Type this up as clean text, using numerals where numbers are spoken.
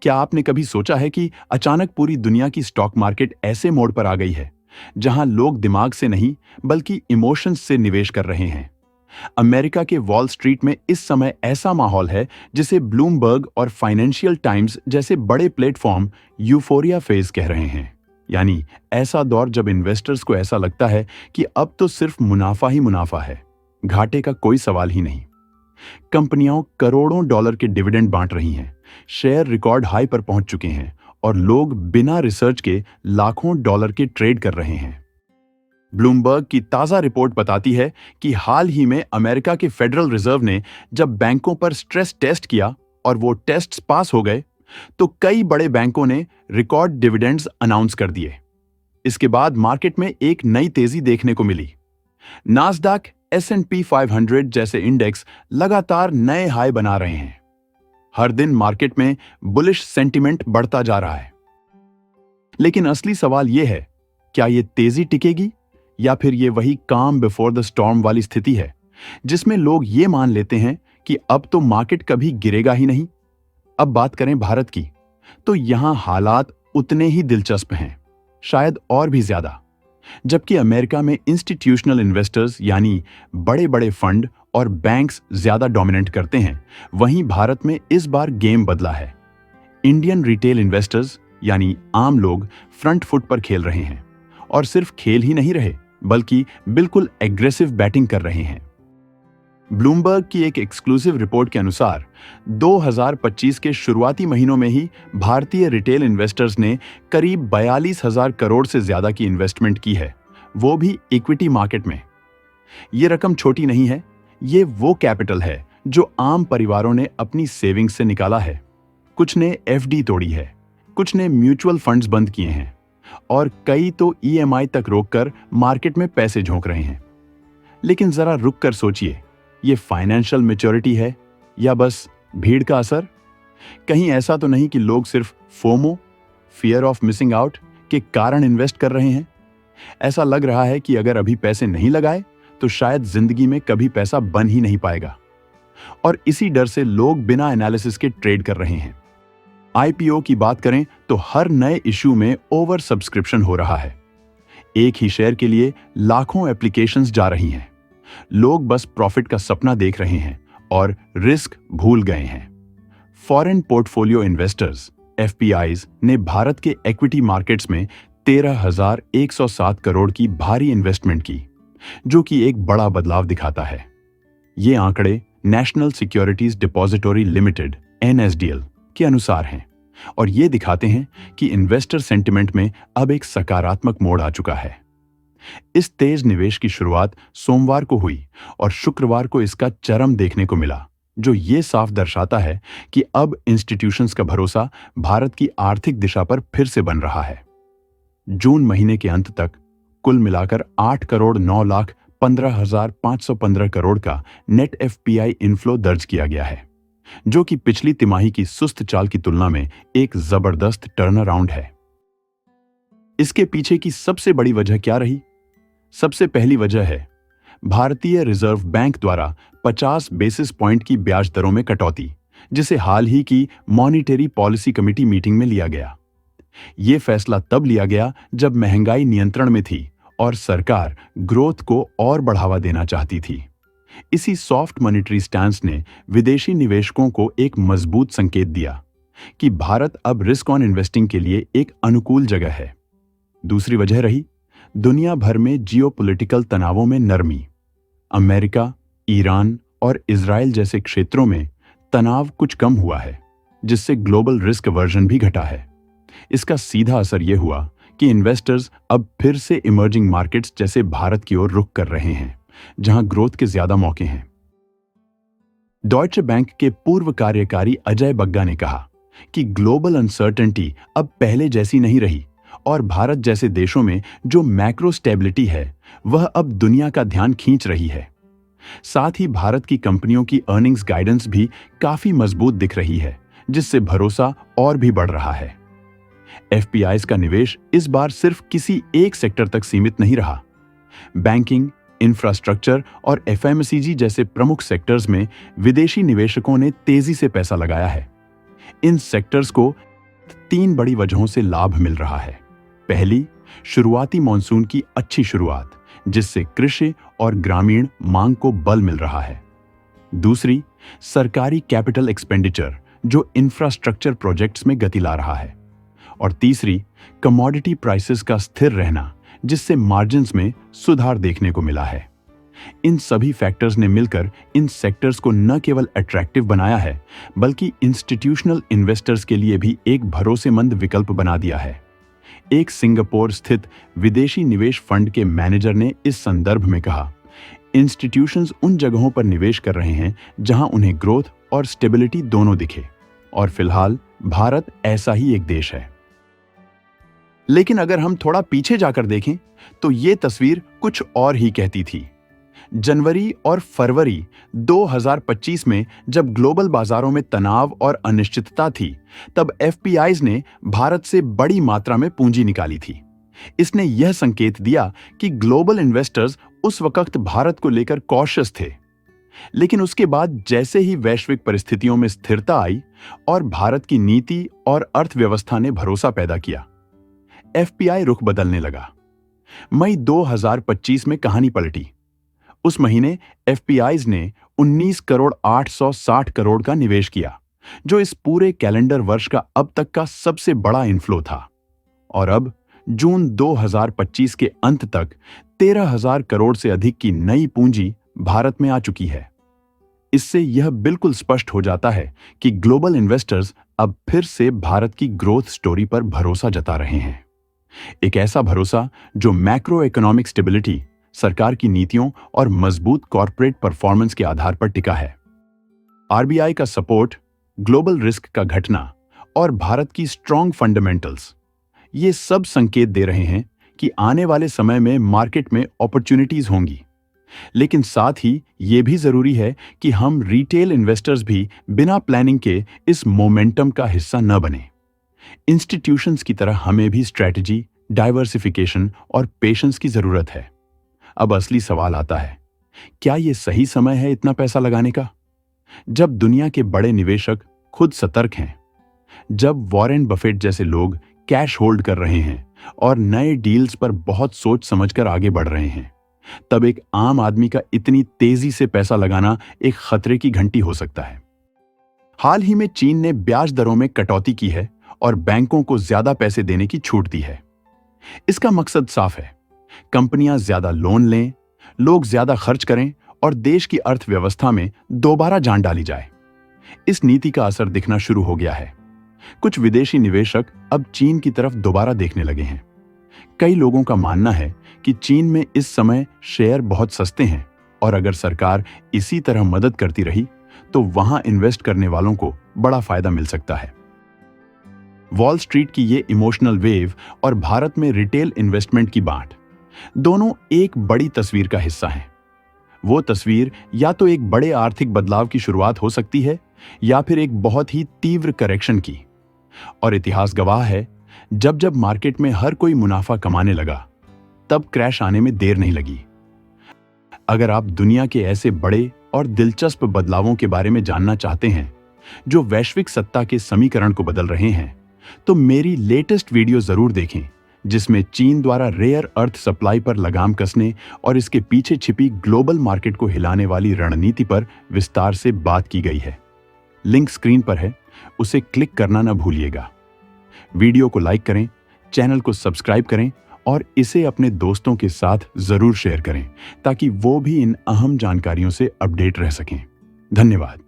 क्या आपने कभी सोचा है कि अचानक पूरी दुनिया की स्टॉक मार्केट ऐसे मोड़ पर आ गई है जहां लोग दिमाग से नहीं बल्कि इमोशंस से निवेश कर रहे हैं। अमेरिका के वॉल स्ट्रीट में इस समय ऐसा माहौल है जिसे ब्लूमबर्ग और फाइनेंशियल टाइम्स जैसे बड़े प्लेटफॉर्म यूफोरिया फेज कह रहे हैं। यानी ऐसा दौर जब इन्वेस्टर्स को ऐसा लगता है कि अब तो सिर्फ मुनाफा ही मुनाफा है, घाटे का कोई सवाल ही नहीं। कंपनियां करोड़ों डॉलर के डिविडेंड बांट रही हैं, शेयर रिकॉर्ड हाई पर पहुंच चुके हैं और लोग बिना रिसर्च के लाखों डॉलर के ट्रेड कर रहे हैं। ब्लूमबर्ग की ताजा रिपोर्ट बताती है कि हाल ही में अमेरिका के फेडरल रिजर्व ने जब बैंकों पर स्ट्रेस टेस्ट किया और वो टेस्ट्स पास हो गए तो कई बड़े बैंकों ने रिकॉर्ड डिविडेंड्स अनाउंस कर दिए। इसके बाद मार्केट में एक नई तेजी देखने को मिली। नास्डैक, S&P 500 जैसे इंडेक्स लगातार नए हाई बना रहे हैं। हर दिन मार्केट में बुलिश सेंटिमेंट बढ़ता जा रहा है। लेकिन असली सवाल यह है, क्या यह तेजी टिकेगी या फिर यह वही काम बिफोर द स्टॉर्म वाली स्थिति है जिसमें लोग ये मान लेते हैं कि अब तो मार्केट कभी गिरेगा ही नहीं। अब बात करें भारत की, तो यहां हालात उतने ही दिलचस्प हैं, शायद और भी ज्यादा। जबकि अमेरिका में इंस्टीट्यूशनल इन्वेस्टर्स यानी बड़े बड़े फंड और बैंक्स ज्यादा डोमिनेट करते हैं, वहीं भारत में इस बार गेम बदला है। इंडियन रिटेल इन्वेस्टर्स यानी आम लोग फ्रंट फुट पर खेल रहे हैं और सिर्फ खेल ही नहीं रहे बल्कि बिल्कुल एग्रेसिव बैटिंग कर रहे हैं। ब्लूमबर्ग की एक एक्सक्लूसिव रिपोर्ट के अनुसार 2025 के शुरुआती महीनों में ही भारतीय रिटेल इन्वेस्टर्स ने करीब 42,000 करोड़ से ज्यादा की इन्वेस्टमेंट की है, वो भी इक्विटी मार्केट में। ये रकम छोटी नहीं है, ये वो कैपिटल है जो आम परिवारों ने अपनी सेविंग्स से निकाला है। कुछ ने एफडी तोड़ी है, कुछ ने म्यूचुअल फंड्स बंद किए हैं और कई तो ईएमआई तक रोककर मार्केट में पैसे झोंक रहे हैं। लेकिन जरा रुक कर सोचिए, ये फाइनेंशियल मैच्योरिटी है या बस भीड़ का असर? कहीं ऐसा तो नहीं कि लोग सिर्फ FOMO, fear of missing out के कारण इन्वेस्ट कर रहे हैं? ऐसा लग रहा है कि अगर अभी पैसे नहीं लगाए तो शायद जिंदगी में कभी पैसा बन ही नहीं पाएगा। और इसी डर से लोग बिना एनालिसिस के ट्रेड कर रहे हैं। आईपीओ की बात करें तो हर नए इश्यू में ओवर सब्सक्रिप्शन हो रहा है। एक ही शेयर के लिए लाखों एप्लीकेशंस जा रही हैं। लोग बस प्रॉफिट का सपना देख रहे हैं और रिस्क भूल गए हैं। फॉरेन पोर्टफोलियो इन्वेस्टर्स एफपीआईज ने भारत के इक्विटी मार्केट्स में 13,107 करोड़ की भारी इन्वेस्टमेंट की, जो कि एक बड़ा बदलाव दिखाता है। ये आंकड़े national securities depository limited (NSDL) के अनुसार हैं और ये दिखाते हैं कि इन्वेस्टर सेंटिमेंट में अब एक सकारात्मक मोड़ आ चुका है। इस तेज निवेश की शुरुआत सोमवार को हुई और शुक्रवार को इसका चरम देखने को मिला, जो ये साफ दर्शाता है कि अब इंस्टीट्यूशंस का भरोसा भारत की आर्थिक दिशा पर फिर से बन रहा है। जून महीने के अंत तक कुल मिलाकर 8,09,15,515 करोड़ का नेट एफपीआई इनफ्लो दर्ज किया गया है, जो कि पिछली तिमाही की सुस्त चाल की तुलना में एक जबरदस्त टर्नअराउंड है। इसके पीछे की सबसे बड़ी वजह क्या रही? सबसे पहली वजह है भारतीय रिजर्व बैंक द्वारा 50 बेसिस पॉइंट की ब्याज दरों में कटौती, जिसे हाल ही की मॉनिटरी पॉलिसी कमेटी मीटिंग में लिया गया। यह फैसला तब लिया गया जब महंगाई नियंत्रण में थी और सरकार ग्रोथ को और बढ़ावा देना चाहती थी। इसी सॉफ्ट मॉनिटरी स्टैंस ने विदेशी निवेशकों को एक मजबूत संकेत दिया कि भारत अब रिस्क ऑन इन्वेस्टिंग के लिए एक अनुकूल जगह है। दूसरी वजह रही दुनिया भर में जियोपॉलिटिकल तनावों में नरमी। अमेरिका, ईरान और इजराइल जैसे क्षेत्रों में तनाव कुछ कम हुआ है, जिससे ग्लोबल रिस्क अवर्जन भी घटा है। इसका सीधा असर यह हुआ कि इन्वेस्टर्स अब फिर से इमर्जिंग मार्केट्स जैसे भारत की ओर रुख कर रहे हैं, जहां ग्रोथ के ज्यादा मौके हैं। डॉयचे बैंक के पूर्व कार्यकारी अजय बग्गा ने कहा कि ग्लोबल अनसर्टेनिटी अब पहले जैसी नहीं रही और भारत जैसे देशों में जो मैक्रो स्टेबिलिटी है वह अब दुनिया का ध्यान खींच रही है। साथ ही भारत की कंपनियों की अर्निंग्स गाइडेंस भी काफी मजबूत दिख रही है, जिससे भरोसा और भी बढ़ रहा है। एफपीआईज का निवेश इस बार सिर्फ किसी एक सेक्टर तक सीमित नहीं रहा। बैंकिंग, इंफ्रास्ट्रक्चर और एफएमसीजी जैसे प्रमुख सेक्टर्स में विदेशी निवेशकों ने तेजी से पैसा लगाया है। इन सेक्टर्स को 3 बड़ी वजहों से लाभ मिल रहा है। पहली, शुरुआती मॉनसून की अच्छी शुरुआत, जिससे कृषि और ग्रामीण मांग को बल मिल रहा है। दूसरी, सरकारी कैपिटल एक्सपेंडिचर जो इंफ्रास्ट्रक्चर प्रोजेक्ट्स में गति ला रहा है। और तीसरी, कमोडिटी प्राइसेस का स्थिर रहना, जिससे मार्जिन्स में सुधार देखने को मिला है। इन सभी फैक्टर्स ने मिलकर इन सेक्टर्स को न केवल अट्रैक्टिव बनाया है, बल्कि इंस्टीट्यूशनल इन्वेस्टर्स के लिए भी एक भरोसेमंद विकल्प बना दिया है। एक सिंगापुर स्थित विदेशी निवेश फंड के मैनेजर ने इस संदर्भ में कहा, इंस्टीट्यूशंस उन जगहों पर निवेश कर रहे हैं जहां उन्हें ग्रोथ और स्टेबिलिटी दोनों दिखे, और फिलहाल भारत ऐसा ही एक देश है। लेकिन अगर हम थोड़ा पीछे जाकर देखें तो ये तस्वीर कुछ और ही कहती थी। जनवरी और फरवरी 2025 में जब ग्लोबल बाजारों में तनाव और अनिश्चितता थी, तब एफपीआईज ने भारत से बड़ी मात्रा में पूंजी निकाली थी। इसने यह संकेत दिया कि ग्लोबल इन्वेस्टर्स उस वक्त भारत को लेकर कॉशियस थे। लेकिन उसके बाद जैसे ही वैश्विक परिस्थितियों में स्थिरता आई और भारत की नीति और अर्थव्यवस्था ने भरोसा पैदा किया, एफपीआई रुख बदलने लगा। मई 2025 में कहानी पलटी। उस महीने एफपीआईज ने 19 करोड़ 860 करोड़ का निवेश किया, जो इस पूरे कैलेंडर वर्ष का अब तक का सबसे बड़ा इनफ्लो था। और अब जून 2025 के अंत तक 13,000 करोड़ से अधिक की नई पूंजी भारत में आ चुकी है। इससे यह बिल्कुल स्पष्ट हो जाता है कि ग्लोबल इन्वेस्टर्स अब फिर से भारत की ग्रोथ स्टोरी पर भरोसा जता रहे हैं। एक ऐसा भरोसा जो मैक्रो इकोनॉमिक स्टेबिलिटी, सरकार की नीतियों और मजबूत कॉर्पोरेट परफॉर्मेंस के आधार पर टिका है। आरबीआई का सपोर्ट, ग्लोबल रिस्क का घटना और भारत की स्ट्रॉन्ग फंडामेंटल्स, ये सब संकेत दे रहे हैं कि आने वाले समय में मार्केट में अपॉर्चुनिटीज होंगी। लेकिन साथ ही ये भी जरूरी है कि हम रिटेल इन्वेस्टर्स भी बिना प्लानिंग के इस मोमेंटम का हिस्सा न बने। इंस्टीट्यूशंस की तरह हमें भी स्ट्रेटजी, डाइवर्सिफिकेशन और पेशेंस की जरूरत है। अब असली सवाल आता है, क्या यह सही समय है इतना पैसा लगाने का? जब दुनिया के बड़े निवेशक खुद सतर्क हैं, जब वॉरेन बफेट जैसे लोग कैश होल्ड कर रहे हैं और नए डील्स पर बहुत सोच समझकर आगे बढ़ रहे हैं, तब एक आम आदमी का इतनी तेजी से पैसा लगाना एक खतरे की घंटी हो सकता है। हाल ही में चीन ने ब्याज दरों में कटौती की है और बैंकों को ज्यादा पैसे देने की छूट दी है। इसका मकसद साफ है, कंपनियां ज्यादा लोन लें, लोग ज्यादा खर्च करें और देश की अर्थव्यवस्था में दोबारा जान डाली जाए। इस नीति का असर दिखना शुरू हो गया है। कुछ विदेशी निवेशक अब चीन की तरफ दोबारा देखने लगे हैं। कई लोगों का मानना है कि चीन में इस समय शेयर बहुत सस्ते हैं और अगर सरकार इसी तरह मदद करती रही तो वहां इन्वेस्ट करने वालों को बड़ा फायदा मिल सकता है। वॉल स्ट्रीट की ये इमोशनल वेव और भारत में रिटेल इन्वेस्टमेंट की बांट, दोनों एक बड़ी तस्वीर का हिस्सा हैं। वो तस्वीर या तो एक बड़े आर्थिक बदलाव की शुरुआत हो सकती है या फिर एक बहुत ही तीव्र करेक्शन की। और इतिहास गवाह है, जब जब मार्केट में हर कोई मुनाफा कमाने लगा, तब क्रैश आने में देर नहीं लगी। अगर आप दुनिया के ऐसे बड़े और दिलचस्प बदलावों के बारे में जानना चाहते हैं जो वैश्विक सत्ता के समीकरण को बदल रहे हैं, तो मेरी लेटेस्ट वीडियो जरूर देखें, जिसमें चीन द्वारा रेयर अर्थ सप्लाई पर लगाम कसने और इसके पीछे छिपी ग्लोबल मार्केट को हिलाने वाली रणनीति पर विस्तार से बात की गई है। लिंक स्क्रीन पर है, उसे क्लिक करना न भूलिएगा। वीडियो को लाइक करें, चैनल को सब्सक्राइब करें और इसे अपने दोस्तों के साथ जरूर शेयर करें ताकि वो भी इन अहम जानकारियों से अपडेट रह सकें। धन्यवाद।